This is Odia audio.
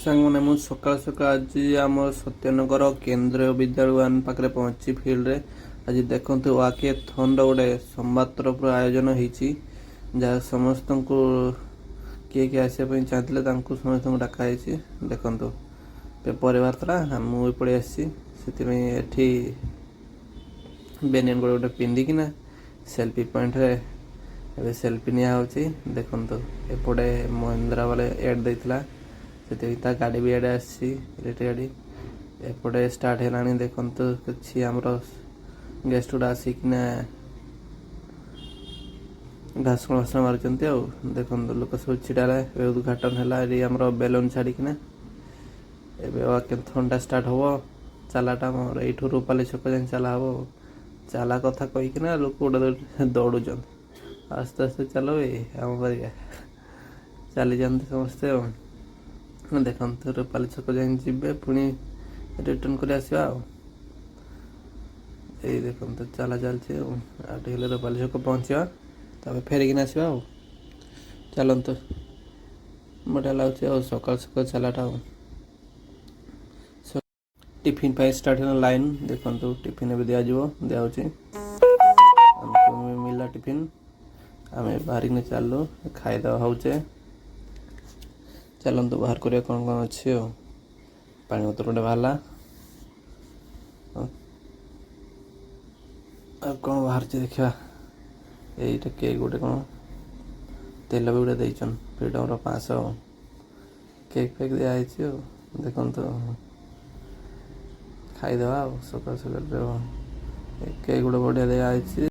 ସାଙ୍ଗମାନେ ମୁଁ ସକାଳ ସକାଳ ଆଜି ଆମ ସତ୍ୟନଗର କେନ୍ଦ୍ରୀୟ ବିଦ୍ୟାଳୟ ପାଖରେ ପହଞ୍ଚି ଫିଲ୍ଡରେ ଆଜି ଦେଖନ୍ତୁ ୱାକେଥନ୍ର ଗୋଟେ ସମ୍ବାଦ ତରଫରୁ ଆୟୋଜନ ହେଇଛି। ଯାହା ସମସ୍ତଙ୍କୁ କିଏ କିଏ ଆସିବା ପାଇଁ ଚାହିଁଥିଲେ ତାଙ୍କୁ ସମସ୍ତଙ୍କୁ ଡାକା ହେଇଛି। ଦେଖନ୍ତୁ ପେପରରେ ବାହାରିଥିଲା, ମୁଁ ବି ପଳେଇ ଆସିଛି। ସେଥିପାଇଁ ଏଠି ବେନିୟନ ଗୋଟେ ପିନ୍ଧିକିନା ସେଲ୍ଫି ପଏଣ୍ଟରେ ଏବେ ସେଲ୍ଫି ନିଆ ହେଉଛି। ଦେଖନ୍ତୁ ଏପଟେ ମହିନ୍ଦ୍ରା ବାଲା ଏଡ୍ ଦେଇଥିଲା, ସେଥିପାଇଁ ତା ଗାଡ଼ି ବି ଏଡ଼େ ଆସିଛି, ଇଲେକ୍ଟ୍ରିକ୍ ଗାଡ଼ି। ଏପଟେ ଷ୍ଟାର୍ଟ ହେଲାଣି। ଦେଖନ୍ତୁ କିଛି ଆମର ଗେଷ୍ଟ ଗୁଡ଼ା ଆସିକିନା ଭାଷଣ ମାରୁଛନ୍ତି। ଆଉ ଦେଖନ୍ତୁ ଲୋକ ସବୁ ଛିଡ଼ା ହେଲେ। ଏବେ ଉଦ୍ଘାଟନ ହେଲା ଏଠି ଆମର ବେଲୁନ ଛାଡ଼ିକିନା। ଏବେ ୱାକେଥନ୍ଟା ଷ୍ଟାର୍ଟ ହେବ। ଚାଲାଟା ଆମର ଏଇଠୁ ରୂପାଲି ଛକ ଯାଏଁ ଚାଲା ହେବ। ଚାଲା କଥା କହିକିନା ଲୋକ ଗୋଟେ ଦୌଡ଼ୁଛନ୍ତି। ଆସ୍ତେ ଆସ୍ତେ ଚାଲ ବେ ଆମ ପରିକା ଚାଲିଯାଆନ୍ତି ସମସ୍ତେ। ଆଉ ଦେଖନ୍ତୁ ରୂପାଲି ଛକ ଯାଏଁ ଯିବେ, ପୁଣି ରିଟର୍ନ କରି ଆସିବା। ଆଉ ଏଇ ଦେଖନ୍ତୁ ଚାଲା ଚାଲିଛି। ଆଉ ଟିକେ ହେଲେ ରୂପାଲି ଛକ ପହଞ୍ଚିବା, ତାପରେ ଫେରିକିନା ଆସିବା। ଆଉ ଚାଲନ୍ତୁ, ବଢ଼ିଆ ଲାଗୁଛି ଆଉ ସକାଳ ସକାଳ ଚାଲାଟା। ଆଉ ଟିଫିନ୍ ପାଇଁ ଷ୍ଟାର୍ଟ ହେଲା ଲାଇନ୍। ଦେଖନ୍ତୁ ଟିଫିନ୍ ଏବେ ଦିଆହେଉଛି। ଆମକୁ ମିଳିଲା ଟିଫିନ୍, ଆମେ ବାହାରିକିନା ଚାଲିଲୁ ଖାଇଦେବା ହେଉଛେ। ଚାଲନ୍ତୁ ବାହାର କରିବା କ'ଣ କ'ଣ ଅଛି। ଆଉ ପାଣି ବୋତଲ ଗୋଟେ ବାହାରିଲା। ଆଉ କ'ଣ ବାହାରିଛି ଦେଖିବା। ଏଇଟା କେକ୍ ଗୋଟେ, କ'ଣ ତେଲ ବି ଗୋଟେ ଦେଇଛନ୍, ଫ୍ରିଡ଼ମ୍ର 500 କେକ୍ ଫେକ୍ ଦିଆହେଇଛି। ଆଉ ଦେଖନ୍ତୁ ଖାଇଦେବା। ଆଉ ସକାଳୁ ସକାଳୁ କେକ୍ ଗୋଟେ ବଢ଼ିଆ ଦିଆହେଇଛି।